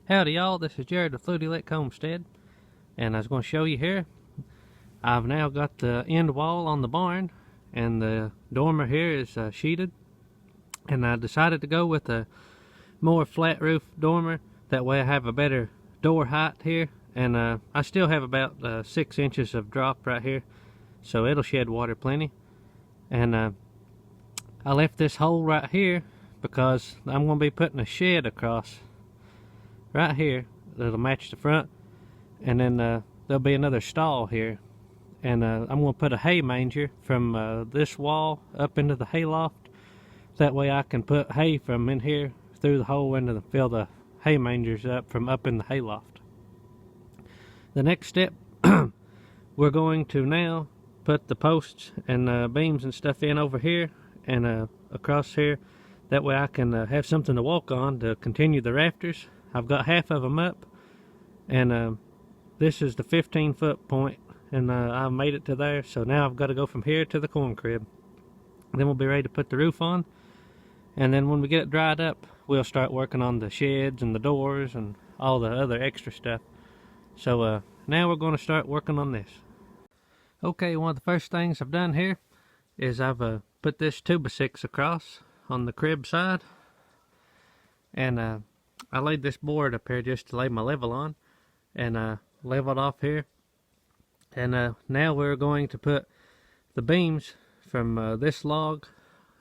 Howdy y'all, this is Jared with Fluty Homestead, and I was going to show you here. I've now got the end wall on the barn, and the dormer here is sheeted, and I decided to go with a more flat roof dormer. That way I have a better door height here, and I still have about 6 inches of drop right here, so it'll shed water plenty. And I left this hole right here because I'm going to be putting a shed across right here that'll match the front, and then there'll be another stall here, and I'm going to put a hay manger from this wall up into the hayloft. That way I can put hay from in here through the hole into fill the hay mangers up from up in the hayloft. The next step, we're going to now put the posts and beams and stuff in over here and across here. That way I can have something to walk on to continue the rafters. I've got half of them up, and this is the 15-foot point, and I've made it to there. So now I've got to go from here to the corn crib. Then we'll be ready to put the roof on, and then when we get it dried up, we'll start working on the sheds and the doors and all the other extra stuff. So now we're going to start working on this. Okay, one of the first things I've done here is I've put this 2x6 across on the crib side, and I laid this board up here just to lay my level on, and leveled off here. And now we're going to put the beams from this log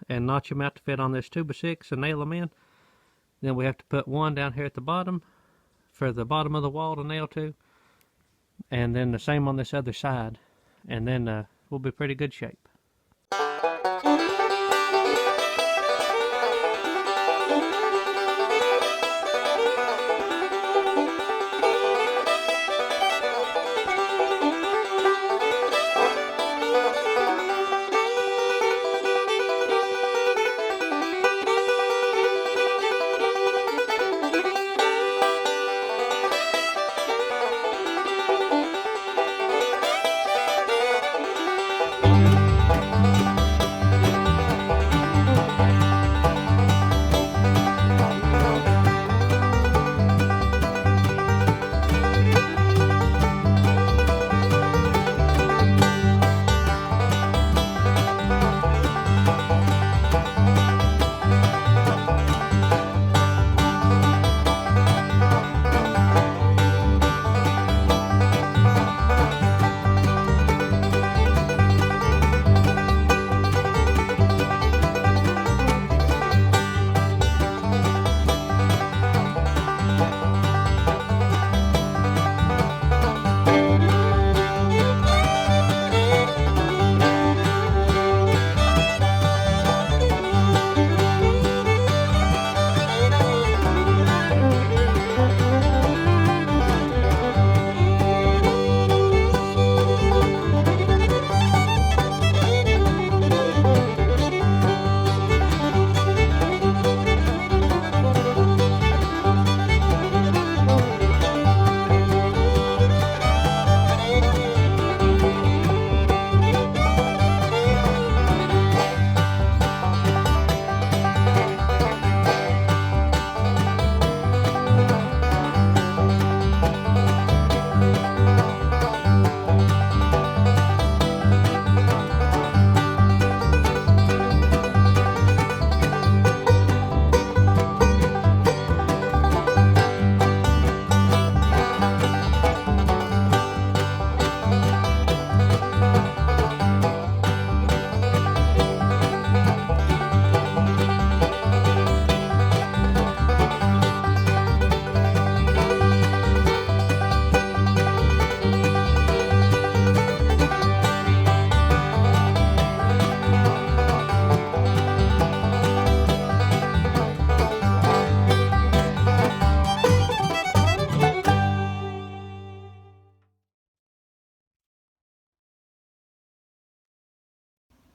and notch them out to fit on this 2x6 and nail them in. Then we have to put one down here at the bottom for the bottom of the wall to nail to, and then the same on this other side, and then we'll be pretty good shape.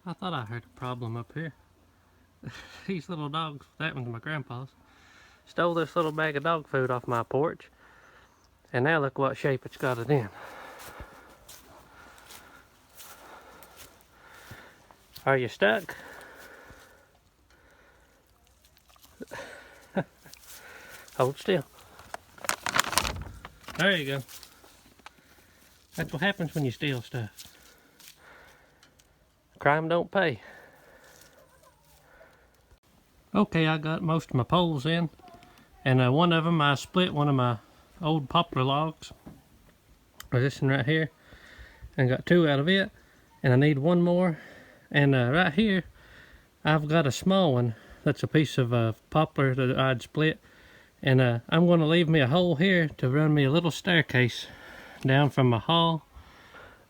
I thought I heard a problem up here. These little dogs, that one's my grandpa's, stole this little bag of dog food off my porch, and now look what shape it's got it in. Are you stuck? Hold still. There you go. That's what happens when you steal stuff. Crime don't pay. Okay, I got most of my poles in, and one of them I split one of my old poplar logs, or this one right here, and got 2 out of it, and I need 1 more. And right here I've got a small one that's a piece of poplar that I'd split, and I'm going to leave me a hole here to run me a little staircase down from my hall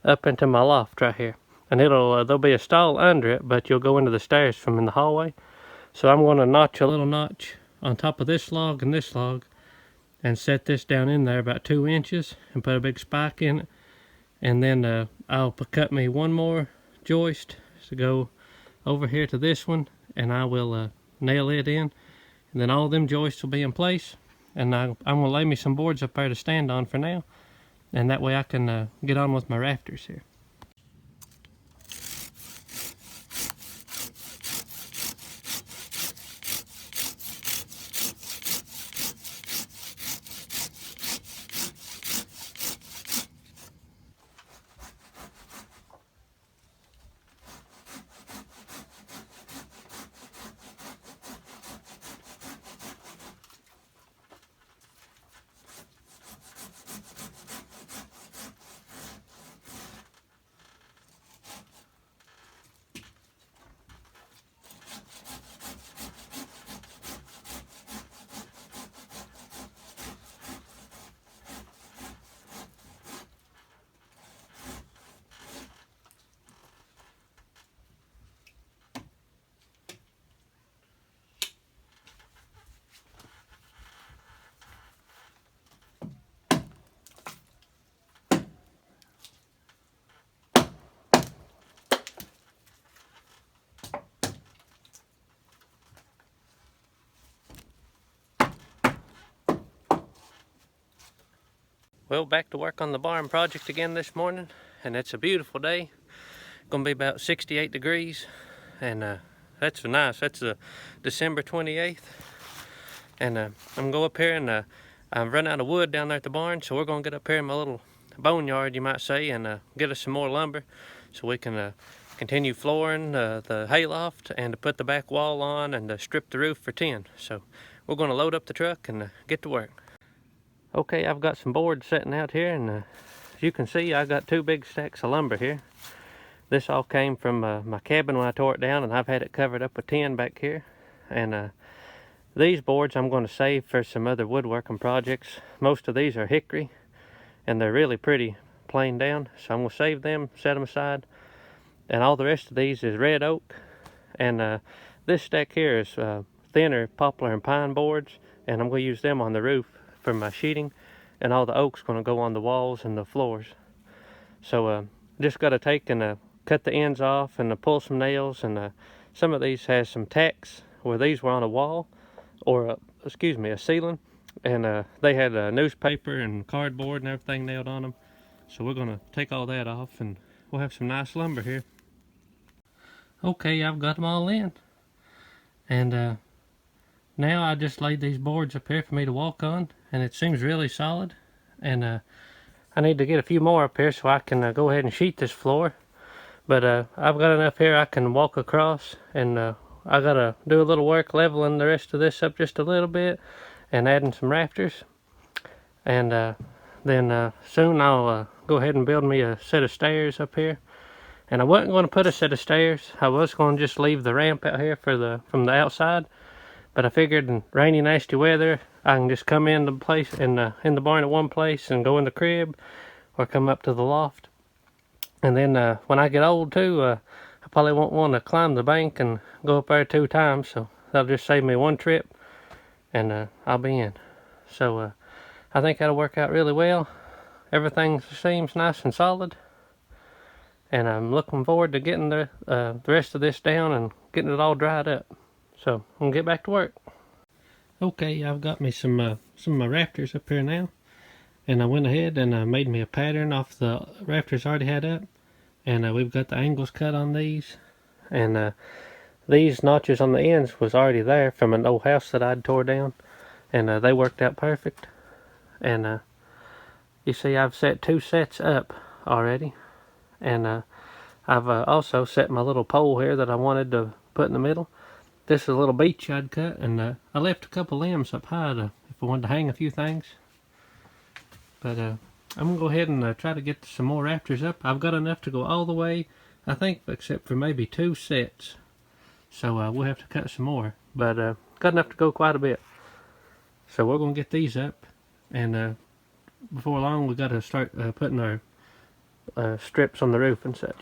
up into my loft right here. And there'll be a stall under it, but you'll go into the stairs from in the hallway. So I'm going to notch a little notch on top of this log and this log, and set this down in there about 2 inches, and put a big spike in it. And then I'll cut me 1 more joist to go over here to this one, and I will nail it in, and then all them joists will be in place. And I'm going to lay me some boards up there to stand on for now, and that way I can get on with my rafters here. Well, back to work on the barn project again this morning, and it's a beautiful day. Gonna be about 68 degrees, and that's nice. That's December 28th, and I'm gonna go up here, and I've run out of wood down there at the barn, so we're gonna get up here in my little boneyard, you might say, and get us some more lumber so we can continue flooring the hayloft, and to put the back wall on, and strip the roof for tin. So we're gonna load up the truck and get to work. Okay, I've got some boards sitting out here, and as you can see, I got 2 big stacks of lumber here. This all came from my cabin when I tore it down, and I've had it covered up with tin back here. And these boards I'm going to save for some other woodworking projects. Most of these are hickory, and they're really pretty plain down, so I'm going to save them, set them aside. And all the rest of these is red oak, and this stack here is thinner poplar and pine boards, and I'm going to use them on the roof for my sheeting, and all the oak's going to go on the walls and the floors. So just got to take and cut the ends off, and pull some nails, and some of these has some tacks where these were on a wall, or a ceiling, and they had newspaper and cardboard and everything nailed on them. So we're going to take all that off, and we'll have some nice lumber here. Okay, I've got them all in, and now I just laid these boards up here for me to walk on, and it seems really solid. And I need to get a few more up here so I can go ahead and sheet this floor. But I've got enough here I can walk across, and I gotta do a little work leveling the rest of this up just a little bit, and adding some rafters. And then soon I'll go ahead and build me a set of stairs up here. And I wasn't going to put a set of stairs. I was going to just leave the ramp out here from the outside. But I figured in rainy, nasty weather, I can just come in the place in the barn at one place and go in the crib, or come up to the loft. And then when I get old too, I probably won't want to climb the bank and go up there 2 times. So that'll just save me 1 trip, and I'll be in. So I think that'll work out really well. Everything seems nice and solid, and I'm looking forward to getting the rest of this down and getting it all dried up. So I'm gonna get back to work. Okay, I've got me some of my rafters up here now, and I went ahead and made me a pattern off the rafters I already had up, and we've got the angles cut on these, and these notches on the ends was already there from an old house that I'd tore down, and they worked out perfect. And you see I've set 2 sets up already, and I've also set my little pole here that I wanted to put in the middle. This is a little beech I'd cut, and I left a couple limbs up high if I wanted to hang a few things. But I'm gonna go ahead and try to get some more rafters up. I've got enough to go all the way, I think, except for maybe 2 sets. So we'll have to cut some more, but got enough to go quite a bit. So we're gonna get these up, and before long we got to start putting our strips on the roof and such.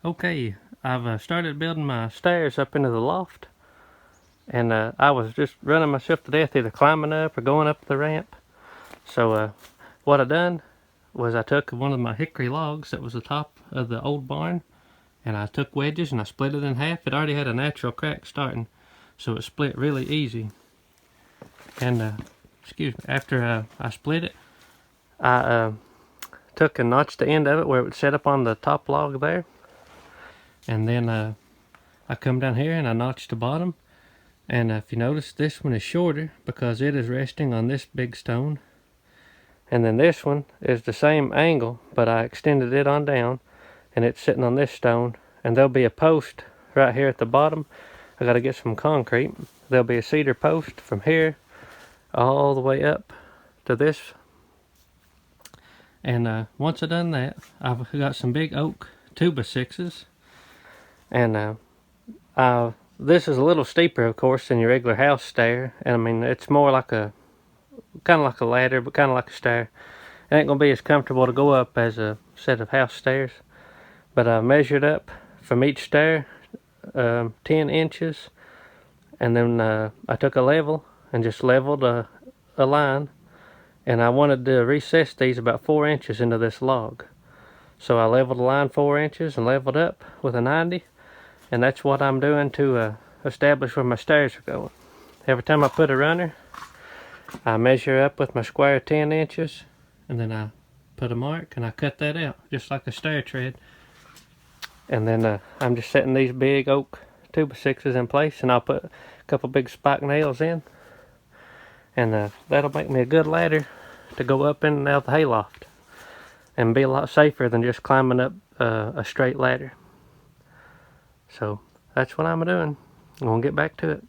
Okay, I've started building my stairs up into the loft, and I was just running myself to death either climbing up or going up the ramp. So what I done was I took one of my hickory logs that was the top of the old barn, and I took wedges and I split it in half. It already had a natural crack starting, so it split really easy. And excuse me, after I split it, I took and notched the end of it where it would set up on the top log there. And then I come down here and I notched the bottom, and if you notice, this one is shorter because it is resting on this big stone, and then this one is the same angle, but I extended it on down and it's sitting on this stone. And there'll be a post right here at the bottom. I got to get some concrete. There'll be a cedar post from here all the way up to this, and once I done that, I've got some big oak 2x6s. And this is a little steeper, of course, than your regular house stair. And I mean, it's more like kind of like a ladder, but kind of like a stair. It ain't gonna be as comfortable to go up as a set of house stairs. But I measured up from each stair 10 inches, and then I took a level and just leveled a line. And I wanted to recess these about 4 inches into this log. So I leveled the line 4 inches and leveled up with a 90. And that's what I'm doing to establish where my stairs are going. Every time I put a runner, I measure up with my square 10 inches, and then I put a mark and I cut that out just like a stair tread. And then I'm just setting these big oak 2x6s in place, and I'll put a couple big spike nails in, and that'll make me a good ladder to go up in and out of the hayloft, and be a lot safer than just climbing up a straight ladder. So that's what I'm doing. I'm gonna get back to it.